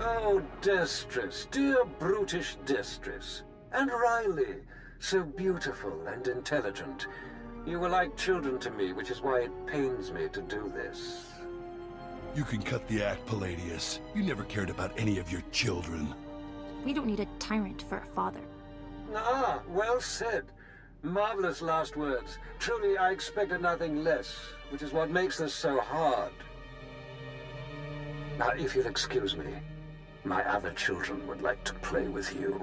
Oh, Destress, dear brutish Destress. And Riley, so beautiful and intelligent. You were like children to me, which is why it pains me to do this. You can cut the act, Palladius. You never cared about any of your children. We don't need a tyrant for a father. Ah, well said. Marvelous last words. Truly, I expected nothing less, which is what makes this so hard. Now, if you'll excuse me, my other children would like to play with you.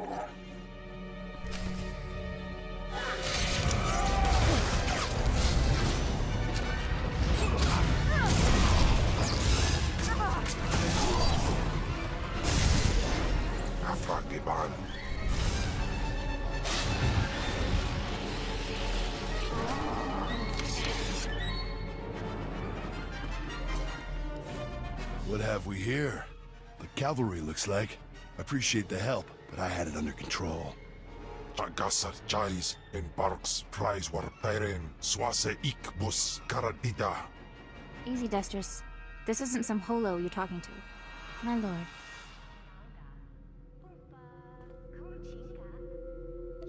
What have we here? The cavalry, looks like. I appreciate the help, but I had it under control. Tagasat Jais en Barks Prize Warperen Swase Ikbus Karadita. Easy, Destress. This isn't some holo you're talking to. My lord.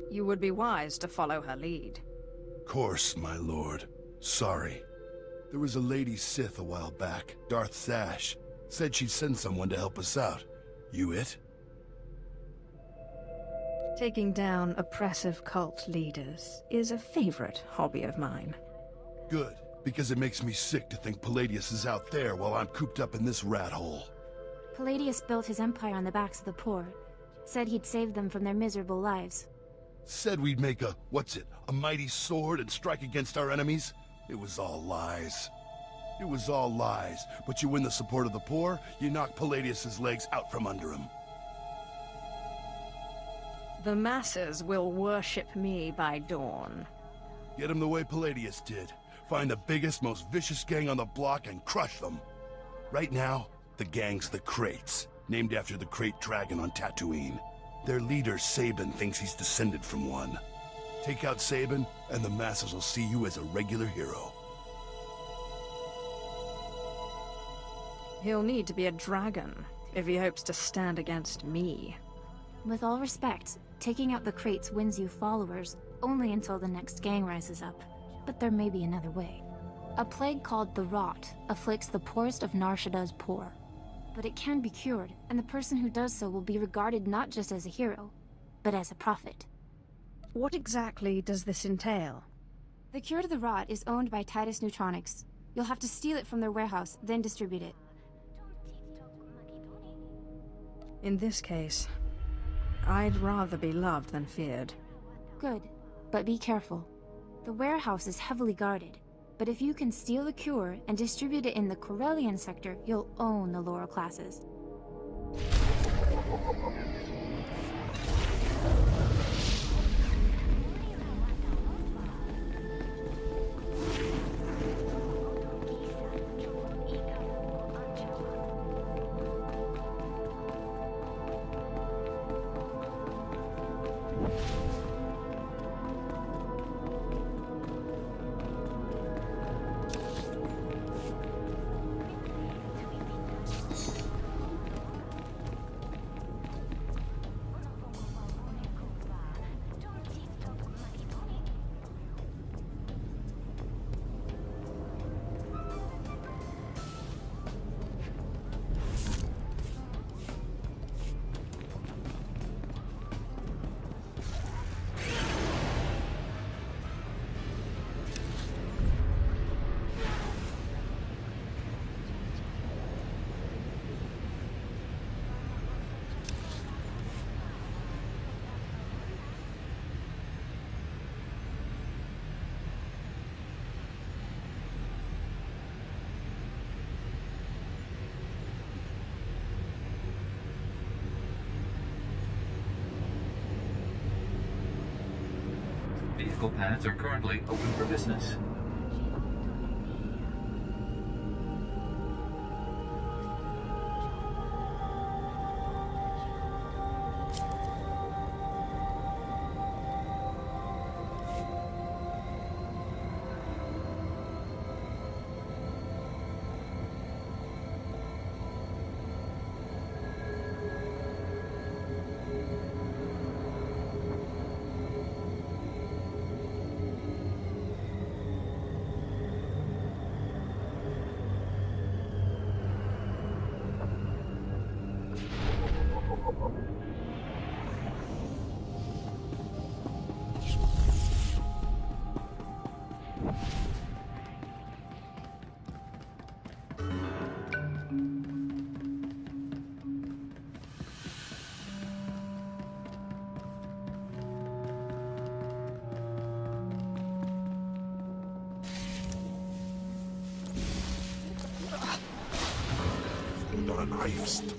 You would be wise to follow her lead. Course, my lord. Sorry. There was a lady Sith a while back, Darth Sash. Said she'd send someone to help us out. You it? Taking down oppressive cult leaders is a favorite hobby of mine. Good, because it makes me sick to think Palladius is out there while I'm cooped up in this rat hole. Palladius built his empire on the backs of the poor. Said he'd save them from their miserable lives. Said we'd make a mighty sword and strike against our enemies? It was all lies. It was all lies, but you win the support of the poor, you knock Palladius's legs out from under him. The masses will worship me by dawn. Get him the way Palladius did. Find the biggest, most vicious gang on the block and crush them. Right now, the gang's the Kraits, named after the Krayt dragon on Tatooine. Their leader, Sabin, thinks he's descended from one. Take out Sabin, and the masses will see you as a regular hero. He'll need to be a dragon if he hopes to stand against me. With all respect, taking out the Kraits wins you followers only until the next gang rises up. But there may be another way. A plague called the Rot afflicts the poorest of Nar Shaddaa's poor. But it can be cured, and the person who does so will be regarded not just as a hero, but as a prophet. What exactly does this entail? The cure to the Rot is owned by Titus Neutronics. You'll have to steal it from their warehouse, then distribute it. In this case, I'd rather be loved than feared. Good, but be careful. The warehouse is heavily guarded, but if you can steal the cure and distribute it in the Corellian sector, you'll own the lower classes. Vehicle pads are currently open for business. du da kneifst.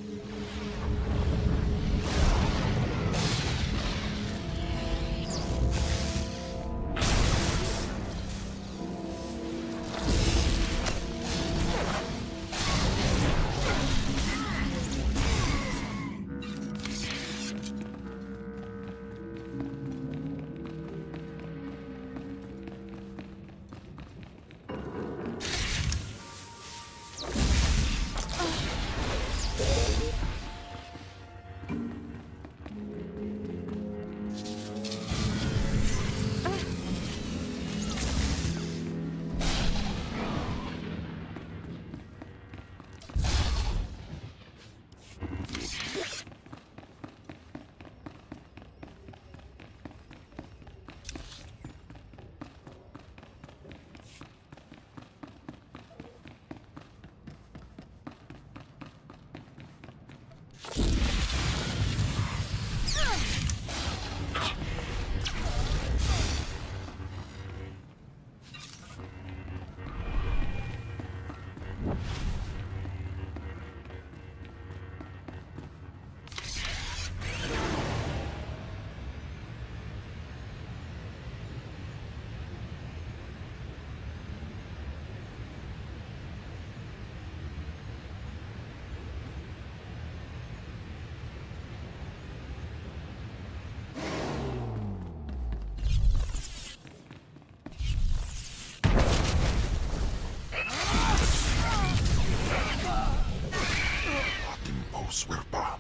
Swirpa.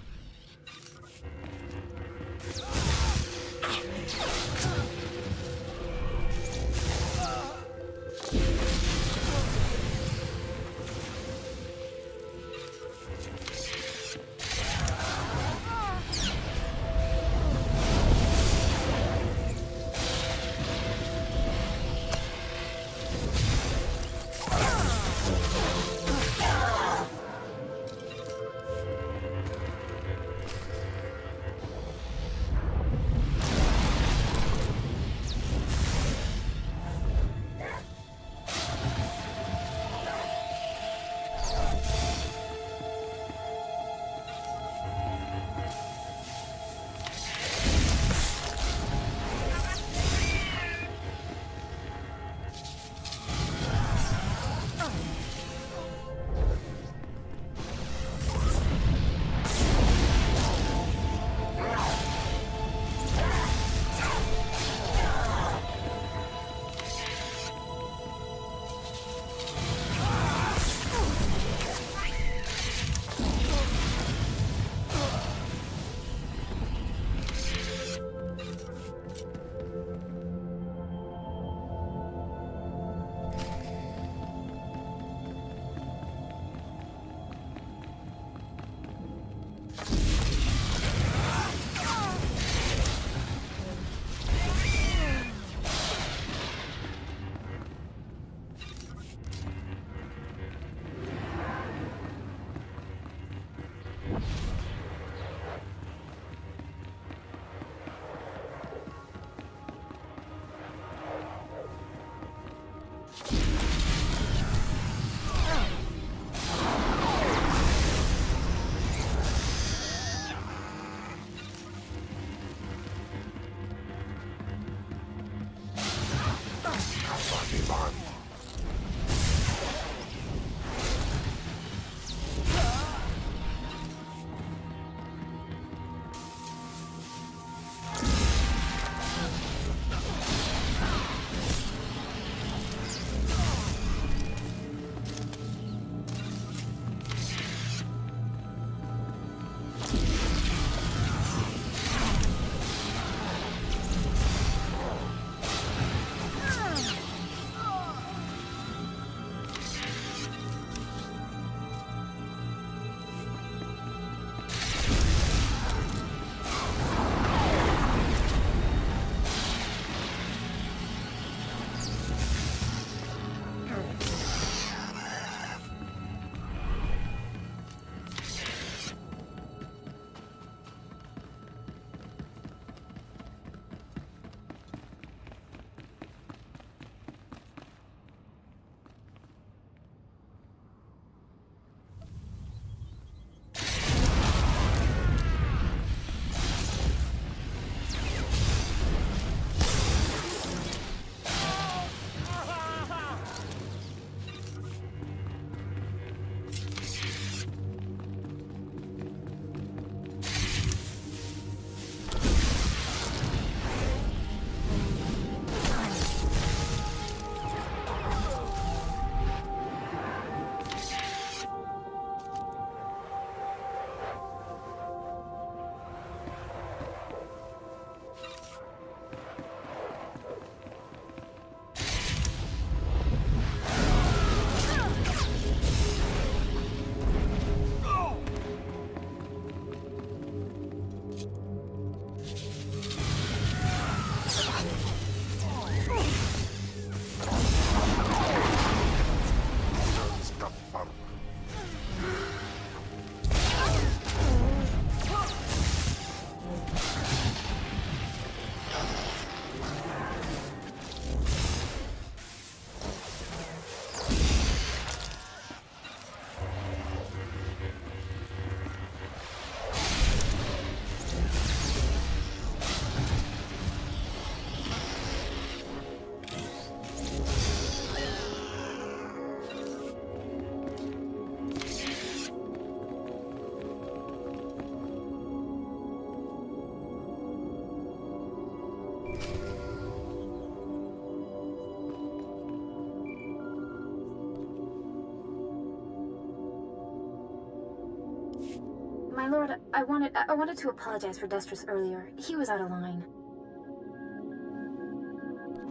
My lord, I wanted to apologize for Destris earlier. He was out of line.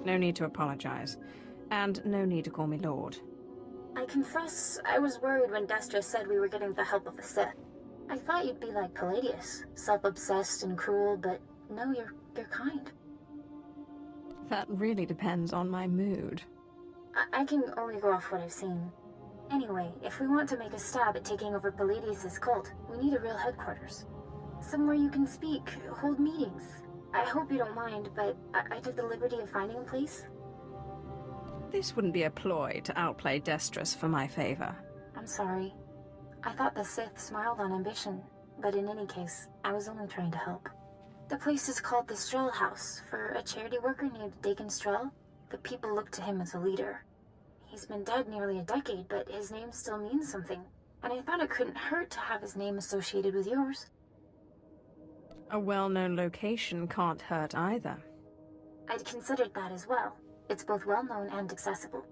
No need to apologize. And no need to call me Lord. I confess, I was worried when Destris said we were getting the help of the Sith. I thought you'd be like Palladius, self-obsessed and cruel, but no, you're kind. That really depends on my mood. I can only go off what I've seen. Anyway, if we want to make a stab at taking over Palladius' cult, we need a real headquarters. Somewhere you can speak, hold meetings. I hope you don't mind, but I took the liberty of finding a place. This wouldn't be a ploy to outplay Destris for my favor. I'm sorry. I thought the Sith smiled on ambition, but in any case, I was only trying to help. The place is called the Strell House, for a charity worker named Dakin Strell. The people look to him as a leader. He's been dead nearly a decade, but his name still means something, and I thought it couldn't hurt to have his name associated with yours. A well-known location can't hurt either. I'd considered that as well. It's both well-known and accessible.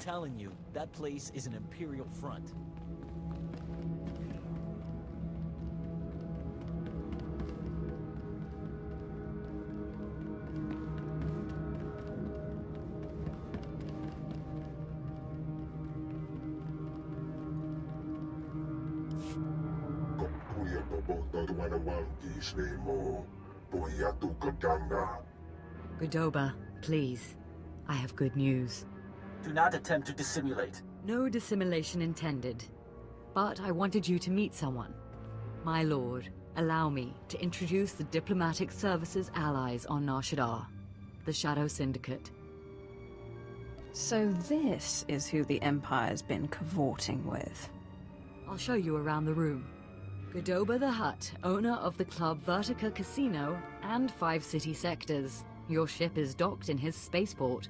telling you, that place is an Imperial front. Godoba, please. I have good news. Do not attempt to dissimulate. No dissimulation intended. But I wanted you to meet someone. My lord, allow me to introduce the diplomatic services allies on Nar Shaddaa, the Shadow Syndicate. So this is who the Empire's been cavorting with. I'll show you around the room. Godoba the Hutt, owner of the Club Vertica Casino and 5 city sectors. Your ship is docked in his spaceport.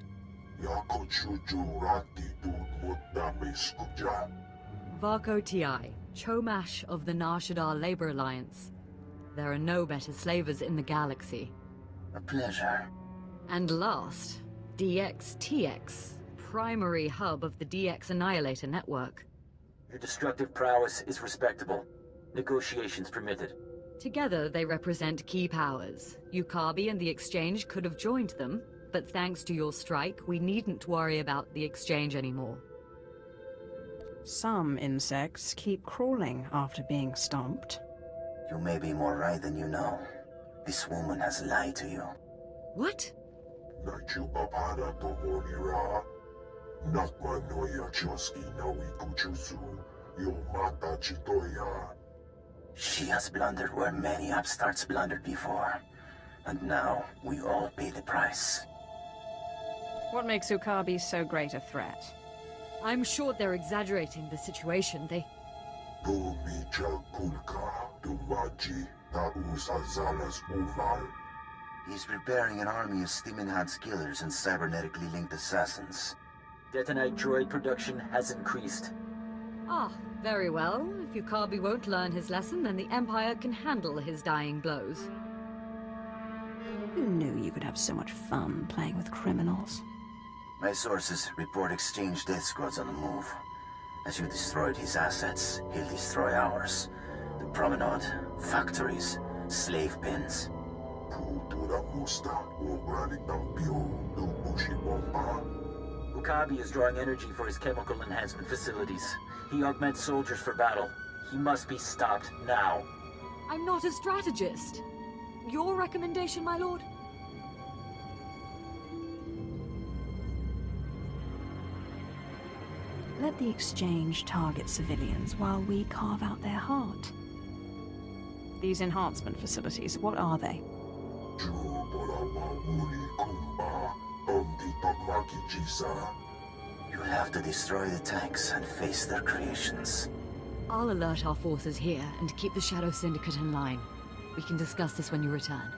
Varko Ti, Chomash of the Nar Shaddaa Labor Alliance. There are no better slavers in the galaxy. A pleasure. And last, DXTX, primary hub of the DX Annihilator network. Your destructive prowess is respectable. Negotiations permitted. Together, they represent key powers. Yukabi and the Exchange could have joined them, but thanks to your strike, we needn't worry about the Exchange anymore. Some insects keep crawling after being stomped. You may be more right than you know. This woman has lied to you. What? She has blundered where many upstarts blundered before. And now, we all pay the price. What makes Yukabi so great a threat? I'm sure they're exaggerating the situation. He's preparing an army of Stimenhad's killers and cybernetically linked assassins. Detonite droid production has increased. Ah, very well. If Yukabi won't learn his lesson, then the Empire can handle his dying blows. Who knew you could have so much fun playing with criminals? My sources report Exchange death squads on the move. As you destroyed his assets, he'll destroy ours. The promenade, factories, slave pens. Yukabi is drawing energy for his chemical enhancement facilities. He augments soldiers for battle. He must be stopped now. I'm not a strategist. Your recommendation, my lord? Let the Exchange target civilians while we carve out their heart. These enhancement facilities, what are they? You'll have to destroy the tanks and face their creations. I'll alert our forces here and keep the Shadow Syndicate in line. We can discuss this when you return.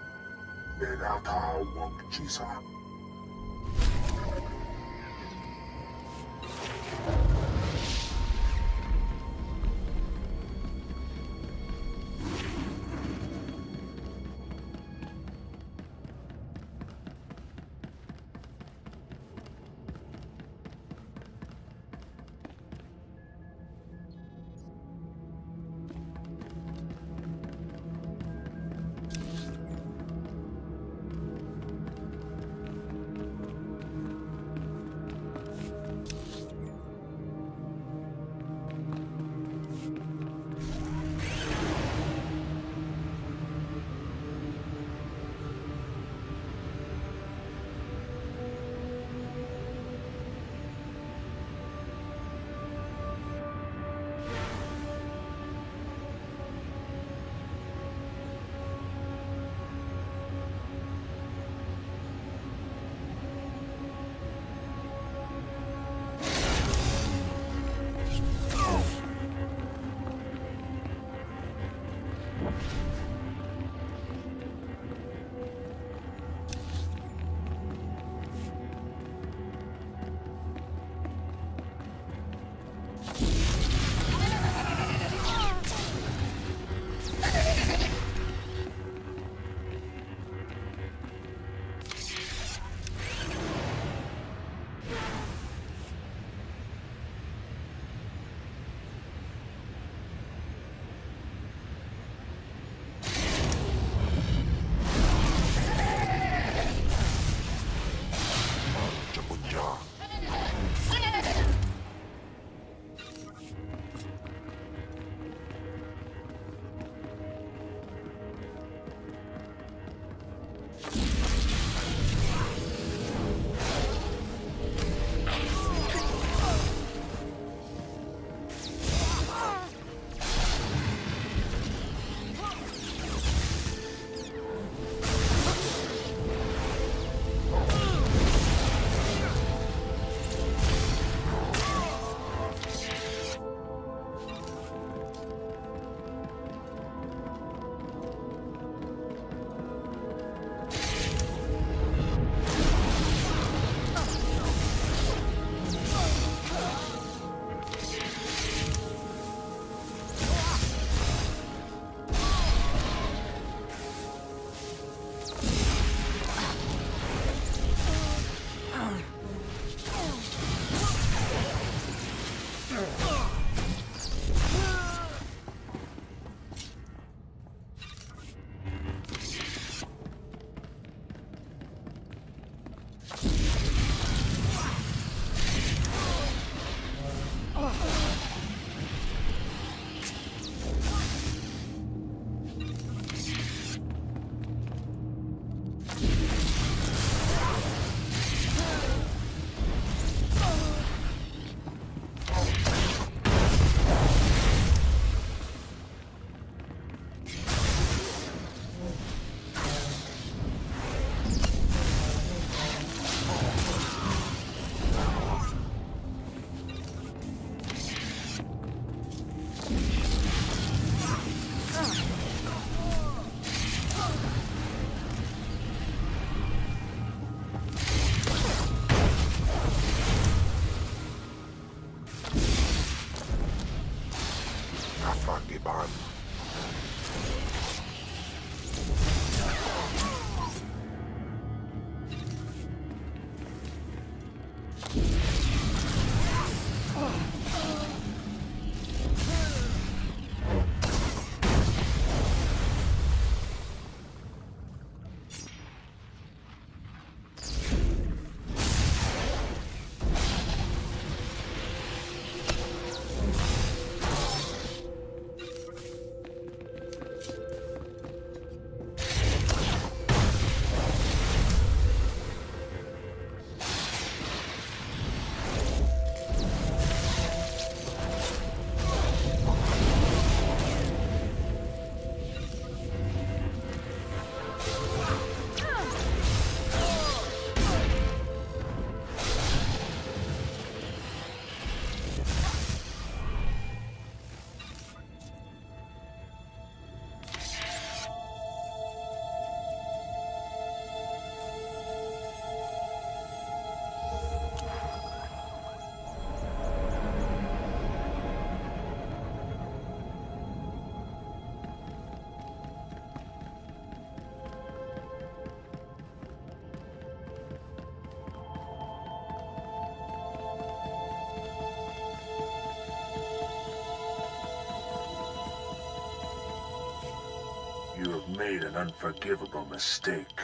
You have made an unforgivable mistake.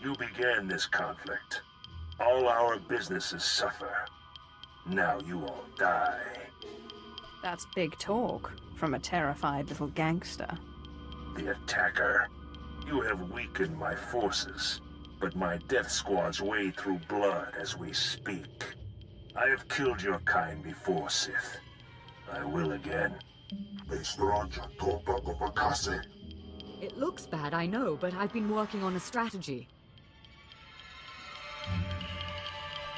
You began this conflict. All our businesses suffer. Now you all die. That's big talk from a terrified little gangster. The attacker. You have weakened my forces, but my death squads wade through blood as we speak. I have killed your kind before, Sith. I will again. It looks bad, I know, but I've been working on a strategy.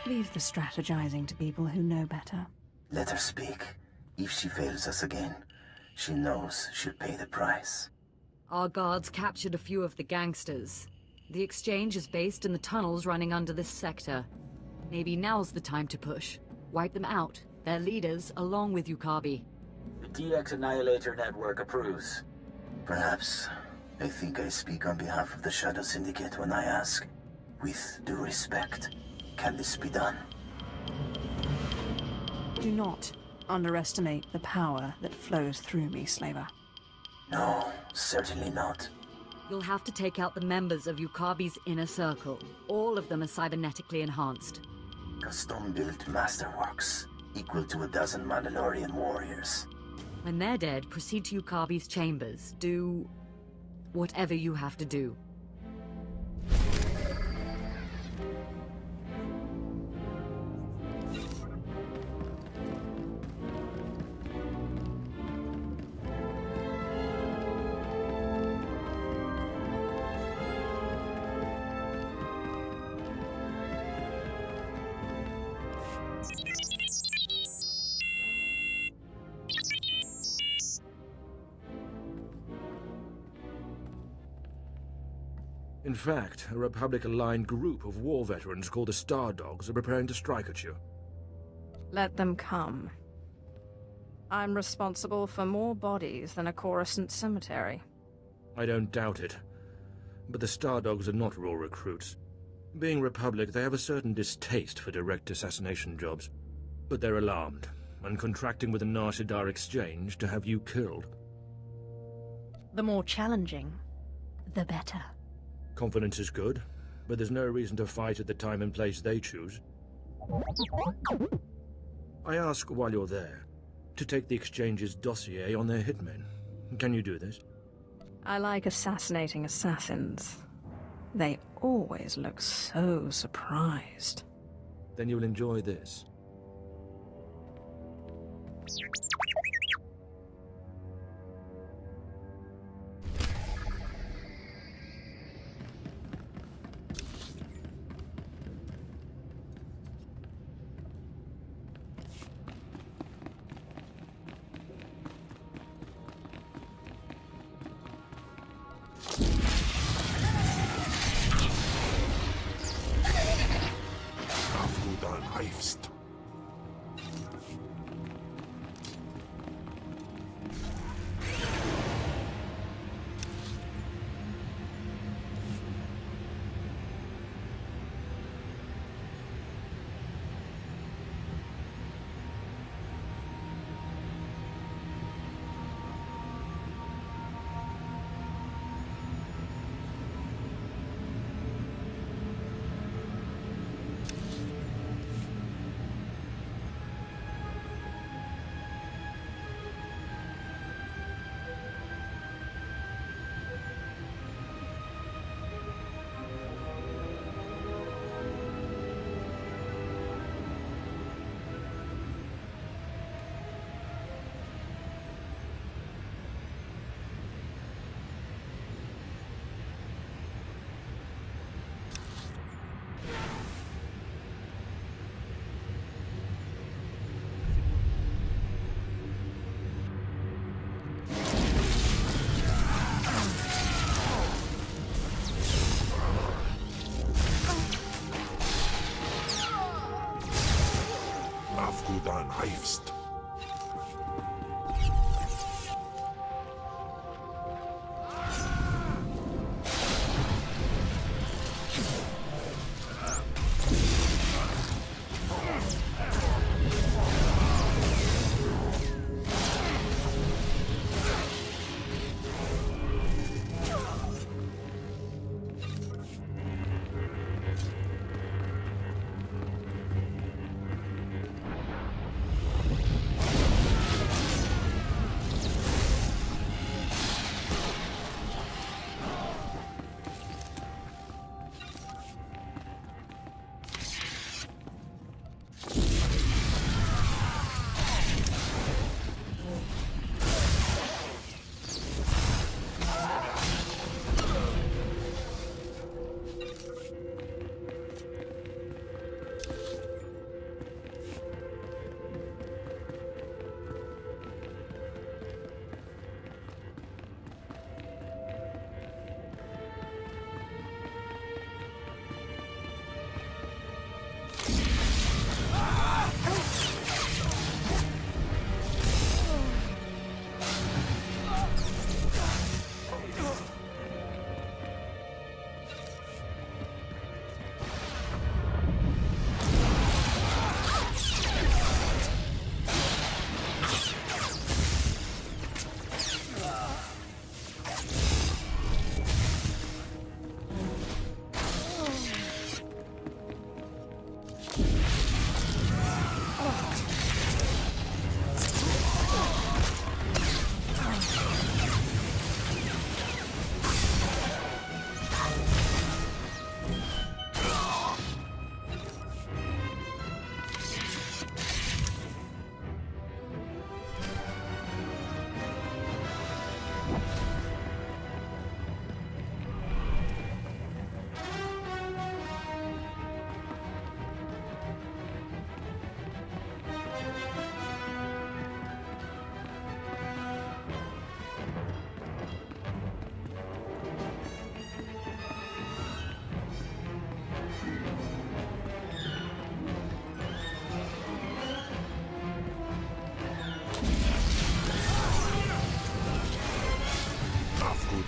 Leave the strategizing to people who know better. Let her speak. If she fails us again, she knows she'll pay the price. Our guards captured a few of the gangsters. The exchange is based in the tunnels running under this sector. Maybe now's the time to push. Wipe them out, their leaders, along with Yukabi. The DX Annihilator Network approves. Perhaps. I think I speak on behalf of the Shadow Syndicate when I ask, with due respect, can this be done? Do not underestimate the power that flows through me, Slaver. No, certainly not. You'll have to take out the members of Yukabi's inner circle. All of them are cybernetically enhanced. Custom-built masterworks, equal to a dozen Mandalorian warriors. When they're dead, proceed to Yukabi's chambers. Do whatever you have to do. In fact, a Republic-aligned group of war veterans called the Star Dogs are preparing to strike at you. Let them come. I'm responsible for more bodies than a Coruscant cemetery. I don't doubt it. But the Star Dogs are not raw recruits. Being Republic, they have a certain distaste for direct assassination jobs. But they're alarmed, and contracting with the Nar Shaddaa exchange to have you killed. The more challenging, the better. Confidence is good, but there's no reason to fight at the time and place they choose. I ask while you're there, to take the exchange's dossier on their hitmen. Can you do this? I like assassinating assassins. They always look so surprised. Then you'll enjoy this.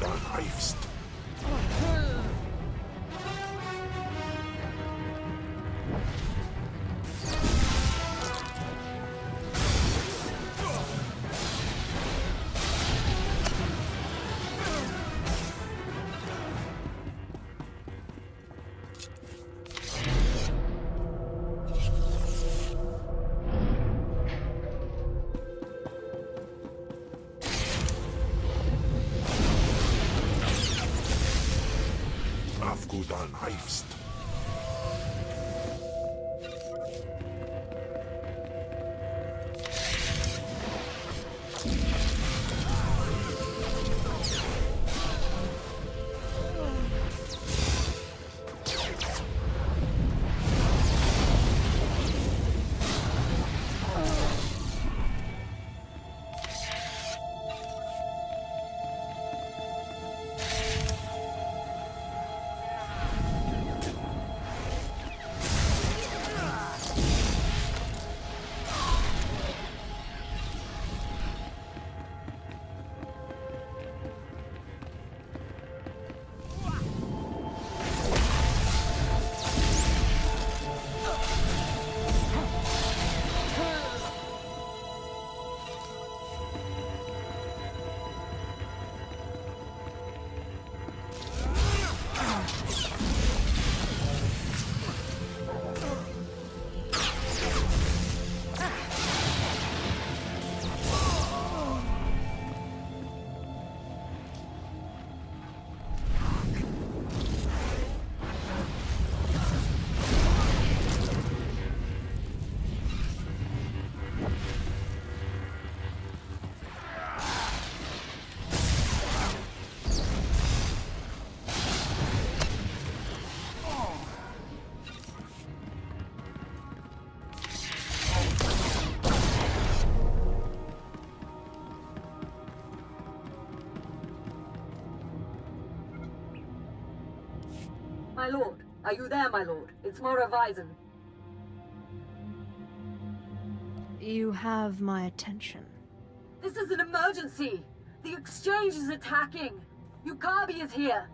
dan Heifst. Dan Heifst. My lord, are you there, my lord? It's Mora Weizen. You have my attention. This is an emergency! The exchange is attacking! Yukabi is here!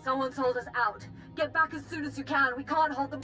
Someone's sold us out. Get back as soon as you can. We can't hold them.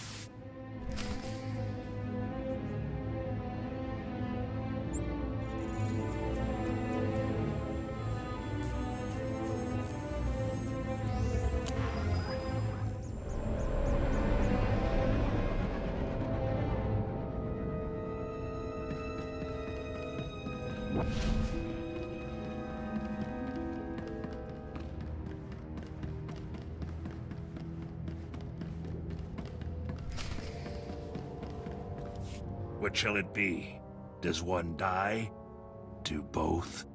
What shall it be? Does one die? Do both?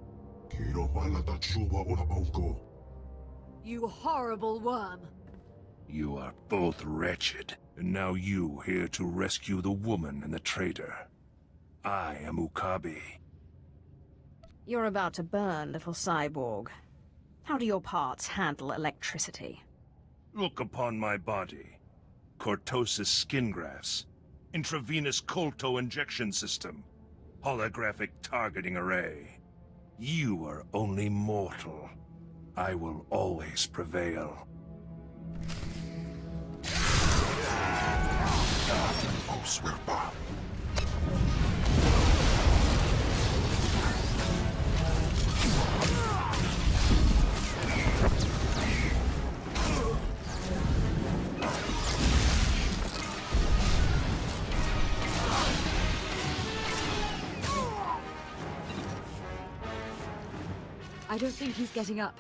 You horrible worm! You are both wretched, and now you here to rescue the woman and the traitor. I am Ukabi. You're about to burn, little cyborg. How do your parts handle electricity? Look upon my body. Cortosis skin grafts. Intravenous colto injection system. Holographic targeting array. You are only mortal. I will always prevail. I don't think he's getting up.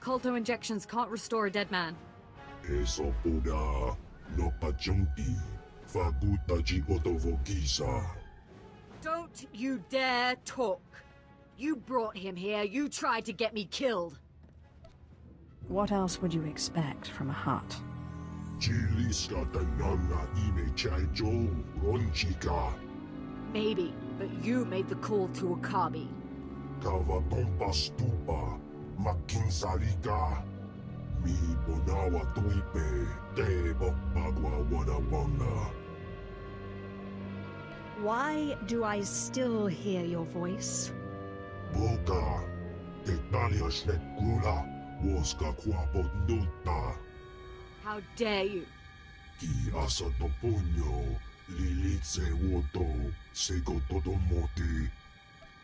Colto injections can't restore a dead man. Don't you dare talk. You brought him here. You tried to get me killed. What else would you expect from a Hutt? Maybe, but you made the call to Ukabi. Why do I still hear your voice? Woska kwapot nuta. How dare you? Ki asa toponyo. Lilitse woto. Sego todomoti.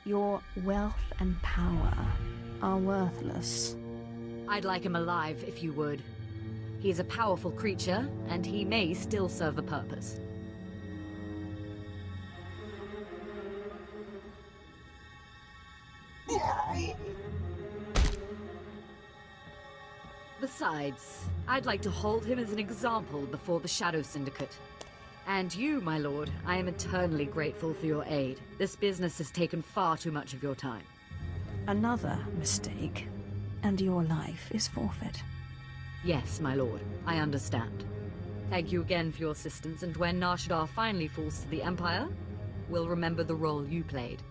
Your wealth and power are worthless. I'd like him alive, if you would. He's a powerful creature, and he may still serve a purpose. Besides, I'd like to hold him as an example before the Shadow Syndicate. And you, my lord, I am eternally grateful for your aid. This business has taken far too much of your time. Another mistake, and your life is forfeit. Yes, my lord, I understand. Thank you again for your assistance, and when Nar Shaddaa finally falls to the Empire, we'll remember the role you played.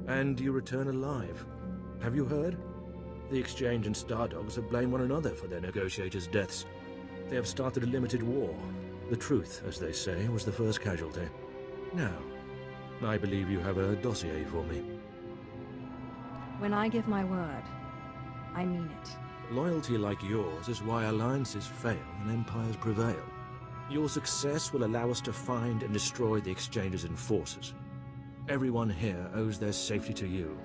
And you return alive. Have you heard? The Exchange and Stardogs have blamed one another for their negotiators' deaths. They have started a limited war. The truth, as they say, was the first casualty. Now, I believe you have a dossier for me. When I give my word, I mean it. Loyalty like yours is why alliances fail and empires prevail. Your success will allow us to find and destroy the Exchange's enforcers. Everyone here owes their safety to you.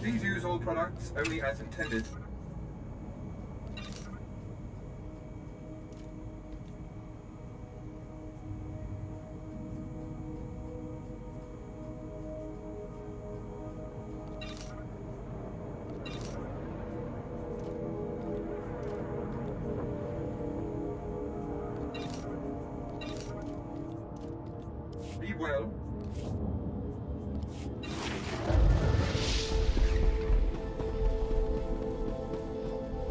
Please use all products only as intended. Be well.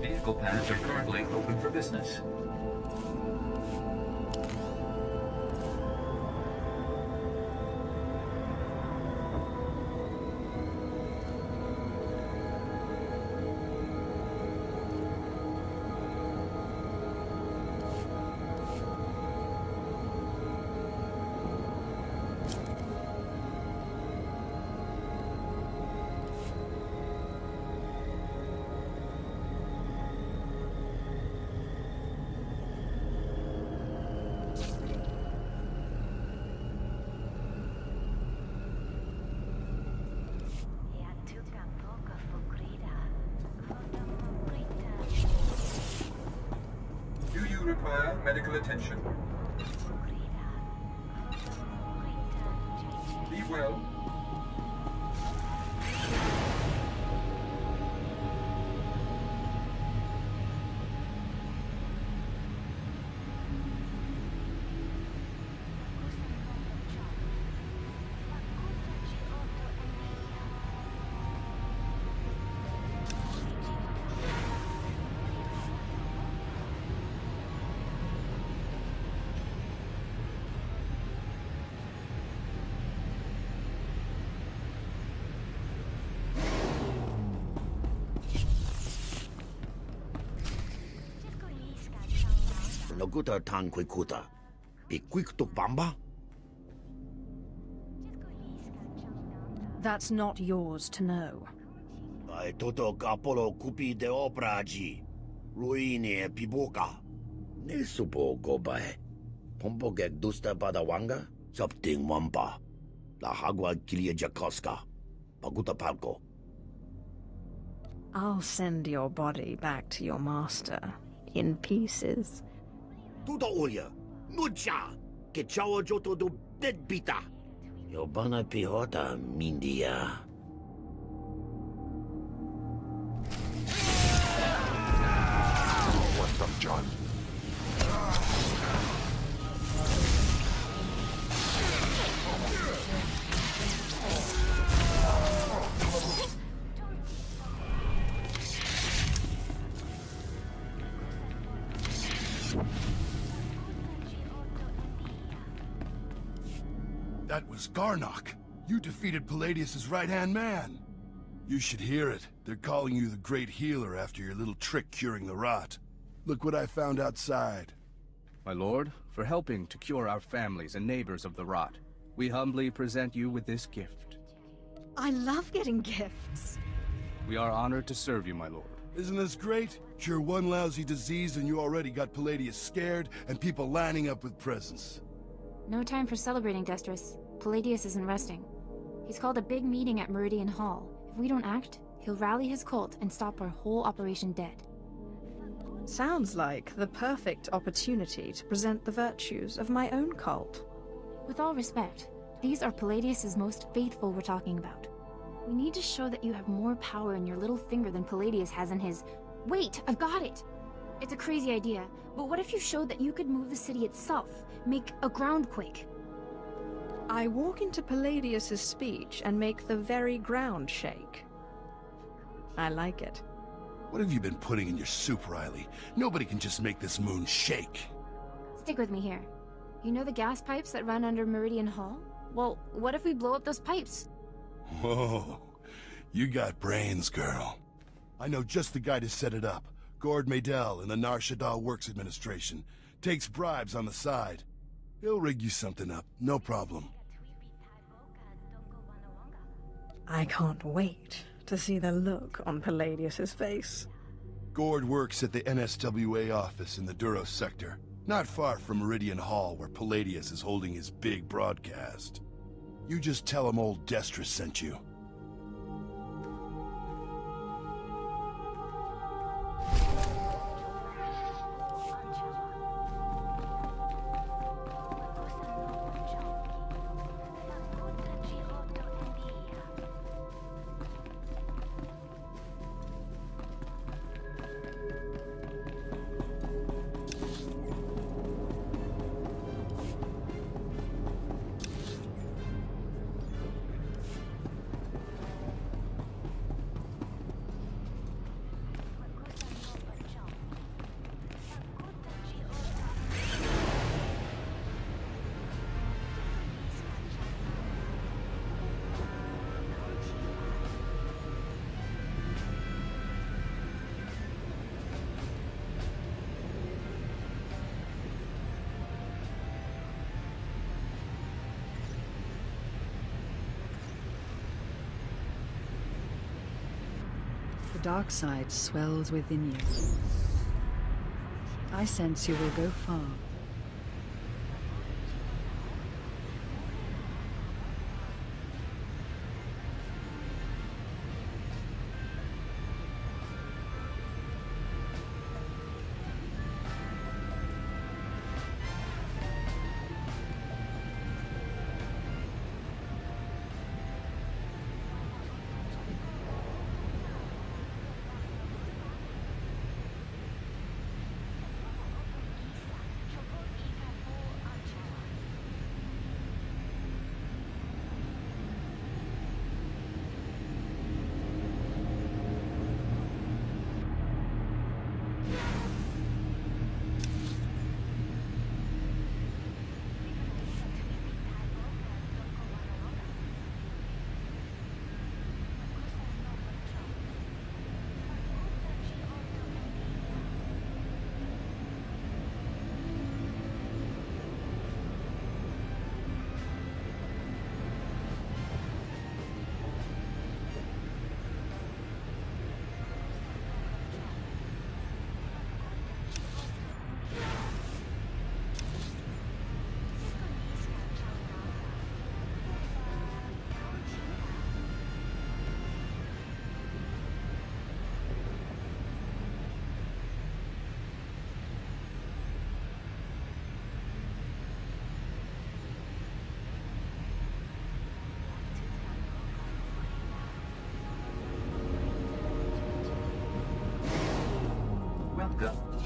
Vehicle paths are currently open for business. Do you require medical attention? Be well. Naguta tan kuikuta. Be quick to bamba? That's not yours to know. Ai toto kapolo kupi de obraji. Ruini e piboka. Ne supo gobae. Pompo gek dusta badawanga. Something wampa. La hagwa kilia jakoska. Paguta palko. I'll send your body back to your master in pieces. Tudo ulia, nucha, que chawa joto do deadbita. Yobana pihota mindia. What's up, John? That was Garnock. You defeated Palladius's right-hand man. You should hear it. They're calling you the Great Healer after your little trick curing the rot. Look what I found outside. My lord, for helping to cure our families and neighbors of the rot, we humbly present you with this gift. I love getting gifts. We are honored to serve you, my lord. Isn't this great? Cure one lousy disease and you already got Palladius scared and people lining up with presents. No time for celebrating, Destris. Palladius isn't resting. He's called a big meeting at Meridian Hall. If we don't act, he'll rally his cult and stop our whole operation dead. Sounds like the perfect opportunity to present the virtues of my own cult. With all respect, these are Palladius's most faithful we're talking about. We need to show that you have more power in your little finger than Palladius has in his... Wait, I've got it! It's a crazy idea, but what if you showed that you could move the city itself, make a groundquake? I walk into Palladius's speech and make the very ground shake. I like it. What have you been putting in your soup, Riley? Nobody can just make this moon shake. Stick with me here. You know the gas pipes that run under Meridian Hall? Well, what if we blow up those pipes? Whoa, you got brains, girl. I know just the guy to set it up. Gord Maydell in the Nar Shaddaa Works Administration. Takes bribes on the side. He'll rig you something up, no problem. I can't wait to see the look on Palladius's face. Gord works at the NSWA office in the Duros sector, not far from Meridian Hall where Palladius is holding his big broadcast. You just tell him old Destris sent you. The dark side swells within you. I sense you will go far.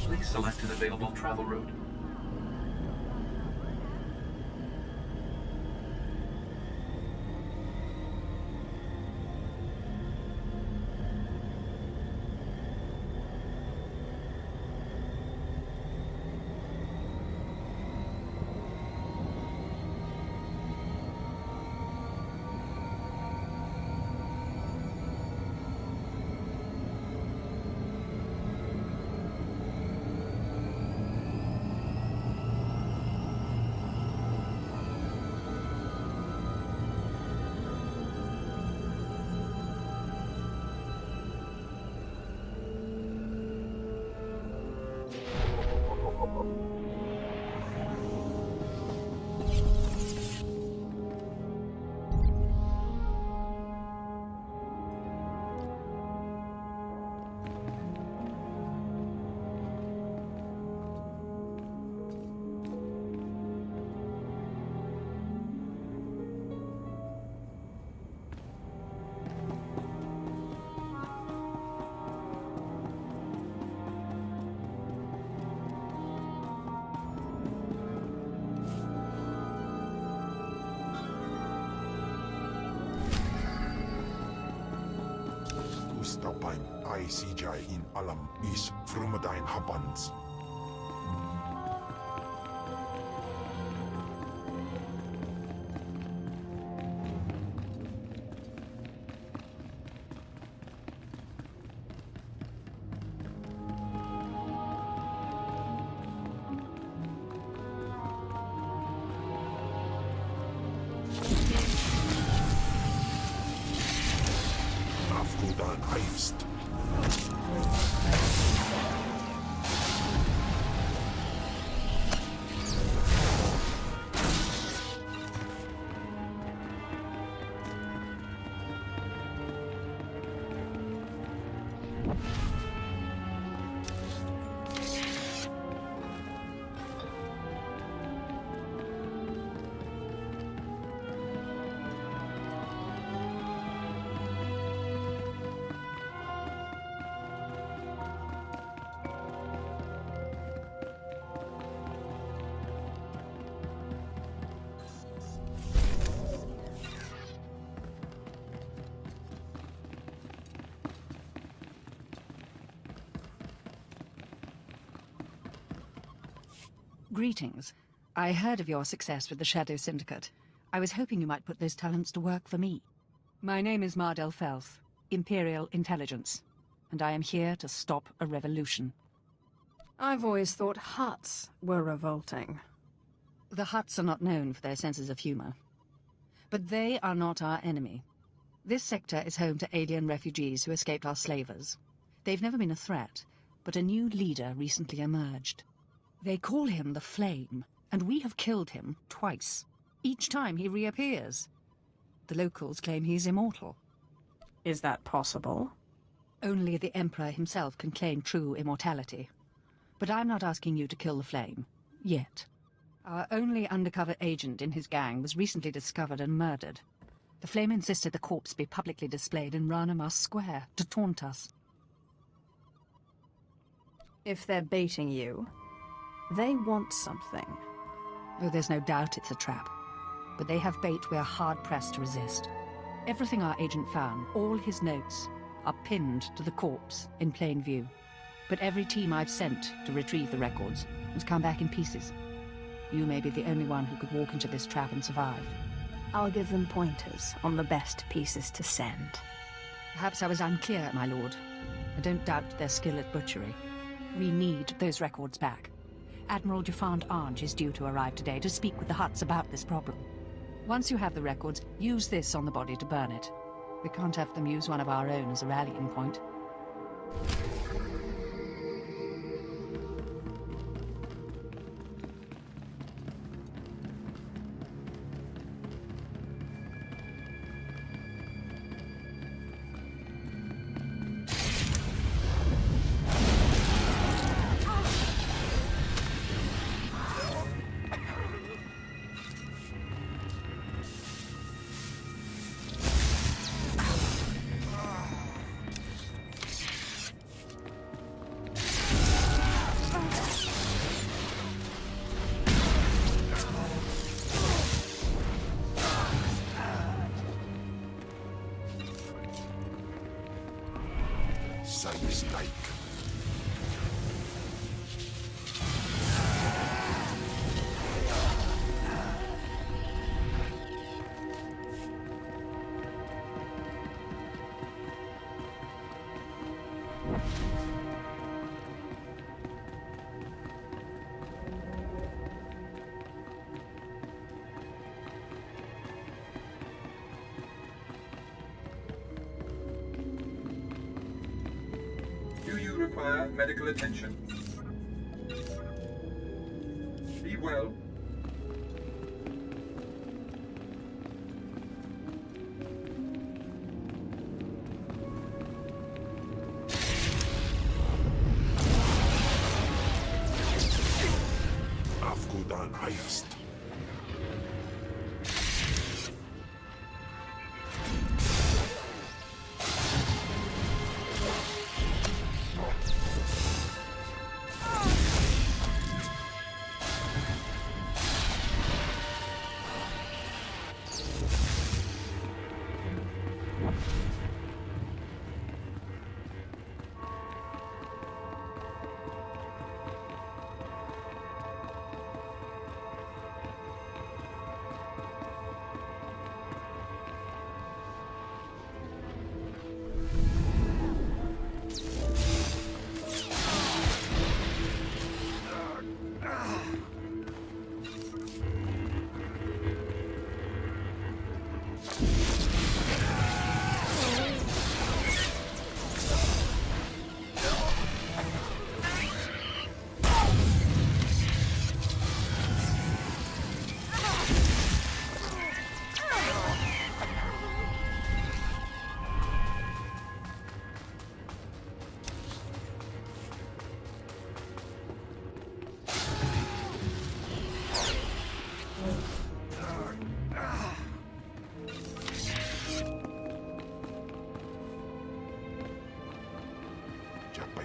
Please select an available travel route. Gustapain ICJ in alam is Frumadain Habans. Afgudan Heifst. Greetings. I heard of your success with the Shadow Syndicate. I was hoping you might put those talents to work for me. My name is Mardel Felth, Imperial Intelligence, and I am here to stop a revolution. I've always thought Hutts were revolting. The Hutts are not known for their senses of humor. But they are not our enemy. This sector is home to alien refugees who escaped our slavers. They've never been a threat, but a new leader recently emerged. They call him the Flame, and we have killed him twice. Each time he reappears. The locals claim he's immortal. Is that possible? Only the Emperor himself can claim true immortality. But I'm not asking you to kill the Flame. Yet. Our only undercover agent in his gang was recently discovered and murdered. The Flame insisted the corpse be publicly displayed in Rana Mas Square to taunt us. If they're baiting you, they want something. Oh, there's no doubt it's a trap. But they have bait we're hard-pressed to resist. Everything our agent found, all his notes, are pinned to the corpse in plain view. But every team I've sent to retrieve the records has come back in pieces. You may be the only one who could walk into this trap and survive. I'll give them pointers on the best pieces to send. Perhaps I was unclear, my lord. I don't doubt their skill at butchery. We need those records back. Admiral Jafand Ange is due to arrive today to speak with the Hutts about this problem. Once you have the records, use this on the body to burn it. We can't have them use one of our own as a rallying point. mistake. Do you require medical attention? Be well. Afgudan Heifst.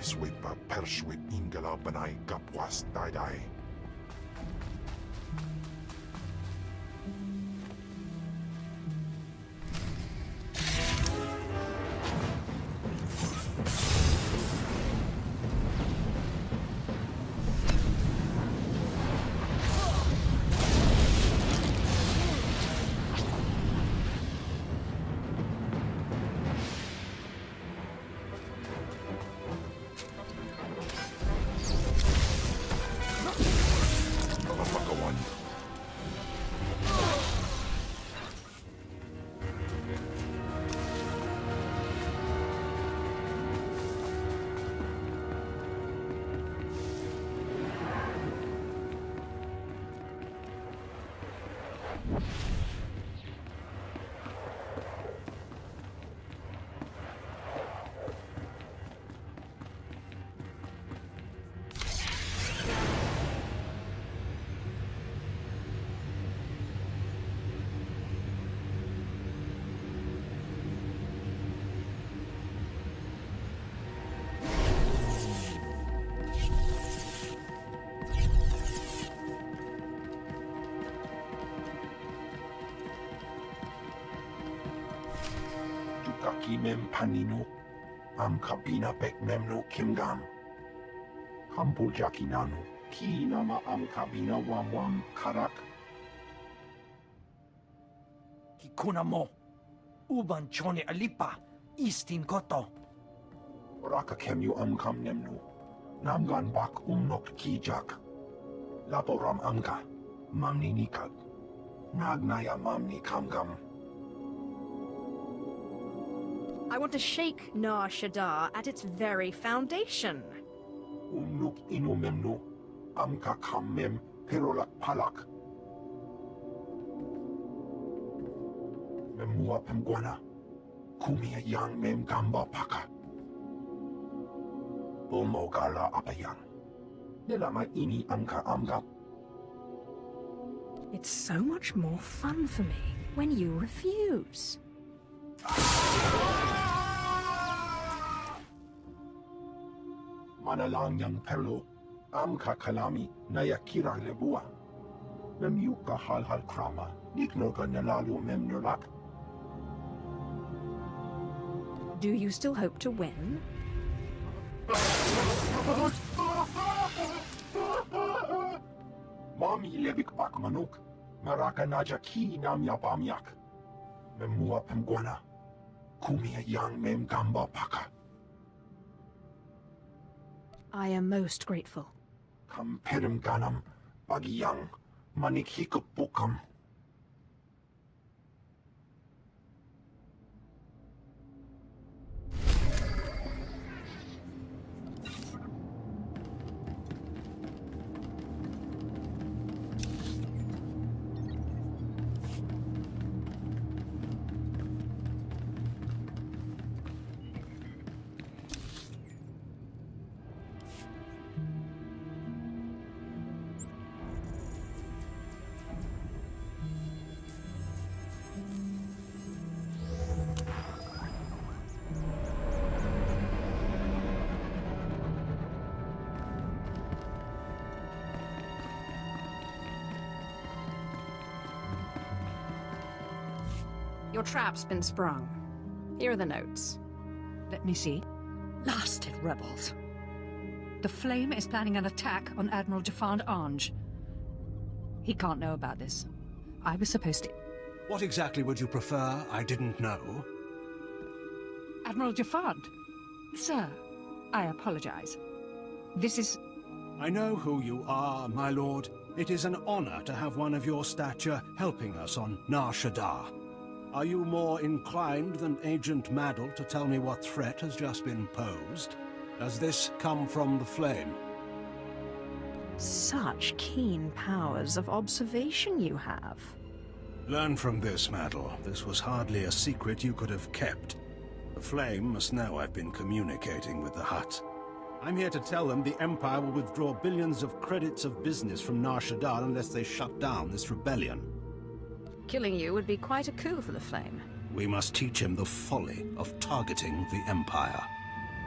Swepa perswit ingala banai kapwas dai. Kimem panino, am kabina pek memno kimgam. Hampul jakinano, kinama am kabina wam karak. Kikuna mo, uban chone alipa, istin koto. Raka kemyu kam nemno, namgan bak nok kijak. Laporam amka, mamni nikad, nagnaya mamni kamgam. I want to shake Nar Shaddaa at its very foundation. Umnuk inumemno, amka kammem perolak palak. Memua pemguana, kumia yang mem gamba paka. Umogala apayang. Nelama ini amka amga. It's so much more fun for me when you refuse. Manalang yang perlo, amka kalami nayakira lebua. Memyuka hal krama, niknoga nalalu memnolak. Do you still hope to win? Mami lebik pak manuk, maraka naja ki nam yapamyak. Memua pemguana, kumia yang mem gamba paka. I am most grateful. Kam pedem ganam, bagi yang manik hikupukam. Your trap's been sprung. Here are the notes. Let me see. Blasted rebels. The Flame is planning an attack on Admiral Jafand Ange. He can't know about this. I was supposed to... What exactly would you prefer? I didn't know. Admiral Jafand? Sir, I apologize. This is... I know who you are, my lord. It is an honor to have one of your stature helping us on Nar Shaddaa. Are you more inclined than Agent Maddle to tell me what threat has just been posed? Does this come from the Flame? Such keen powers of observation you have. Learn from this, Maddle. This was hardly a secret you could have kept. The Flame must know I've been communicating with the Hutt. I'm here to tell them the Empire will withdraw billions of credits of business from Nar Shaddaa unless they shut down this rebellion. Killing you would be quite a coup for the Flame. We must teach him the folly of targeting the Empire.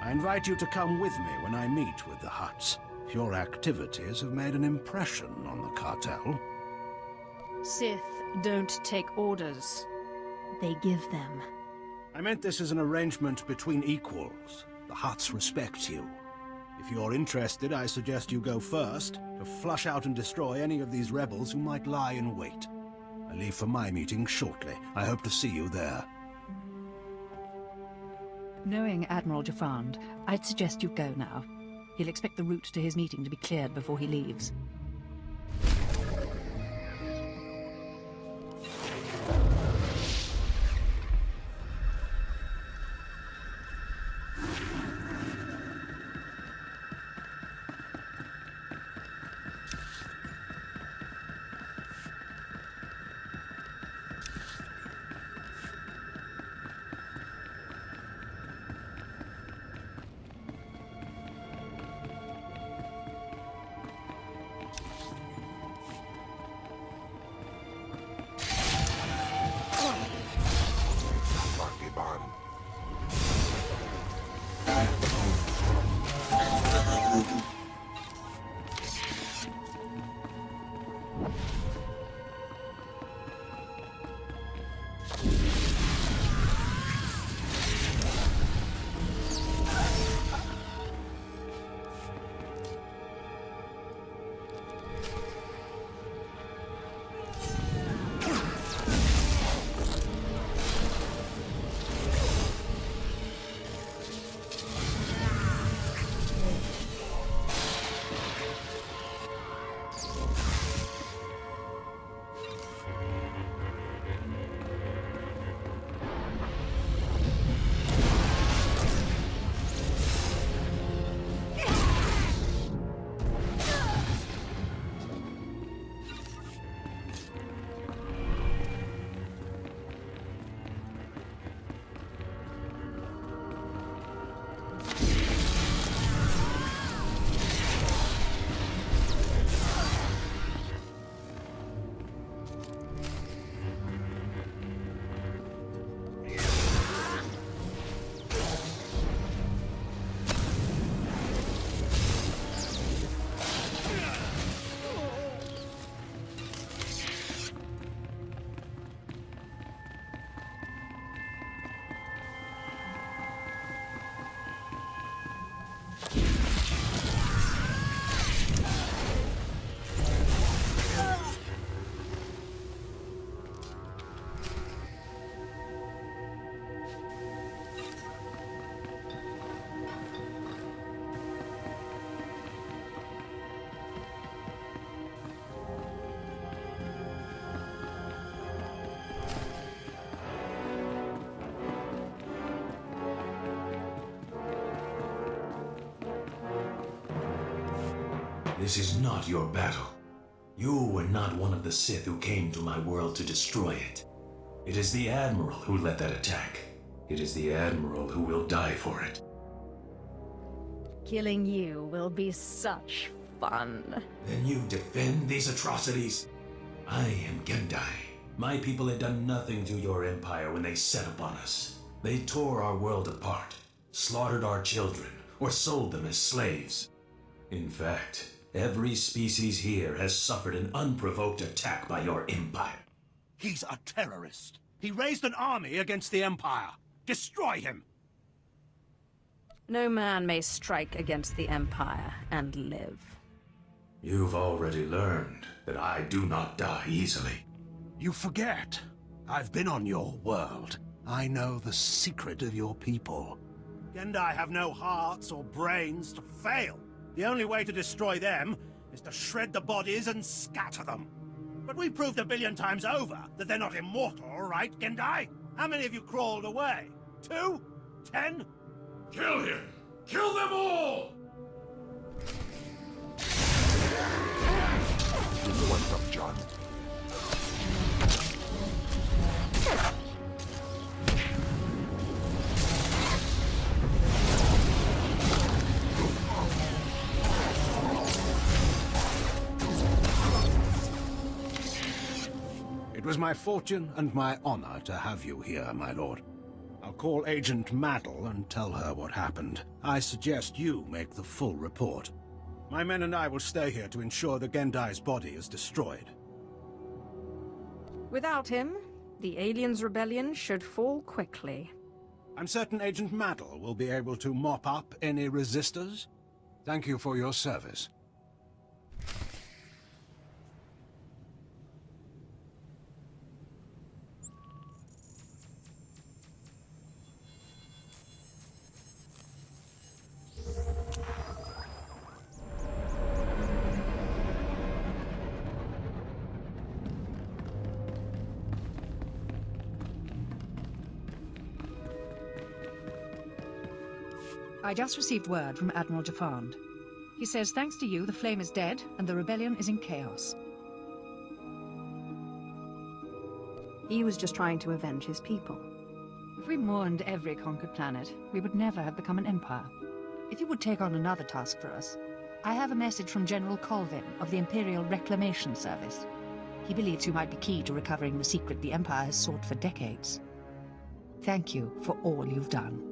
I invite you to come with me when I meet with the Hutts. Your activities have made an impression on the cartel. Sith don't take orders. They give them. I meant this as an arrangement between equals. The Hutts respect you. If you're interested, I suggest you go first, to flush out and destroy any of these rebels who might lie in wait. I leave for my meeting shortly. I hope to see you there. Knowing Admiral Jafand, I'd suggest you go now. He'll expect the route to his meeting to be cleared before he leaves. This is not your battle. You were not one of the Sith who came to my world to destroy it. It is the Admiral who led that attack. It is the Admiral who will die for it. Killing you will be such fun. Then you defend these atrocities? I am Gendai. My people had done nothing to your empire when they set upon us. They tore our world apart, slaughtered our children, or sold them as slaves. In fact, every species here has suffered an unprovoked attack by your empire. He's a terrorist. He raised an army against the Empire. Destroy him! No man may strike against the Empire and live. You've already learned that I do not die easily. You forget. I've been on your world. I know the secret of your people. Gendai have no hearts or brains to fail. The only way to destroy them is to shred the bodies and scatter them. But we proved 1 billion times over that they're not immortal, right, Gendai? How many of you crawled away? 2? 10? Kill him! Kill them all! What's up, John? It was my fortune and my honor to have you here, my lord. I'll call Agent Maddle and tell her what happened. I suggest you make the full report. My men and I will stay here to ensure the Gendai's body is destroyed. Without him, the aliens' rebellion should fall quickly. I'm certain Agent Maddle will be able to mop up any resistors. Thank you for your service. I just received word from Admiral Jafand. He says thanks to you, the flame is dead and the rebellion is in chaos. He was just trying to avenge his people. If we mourned every conquered planet, we would never have become an empire. If you would take on another task for us, I have a message from General Colvin of the Imperial Reclamation Service. He believes you might be key to recovering the secret the Empire has sought for decades. Thank you for all you've done.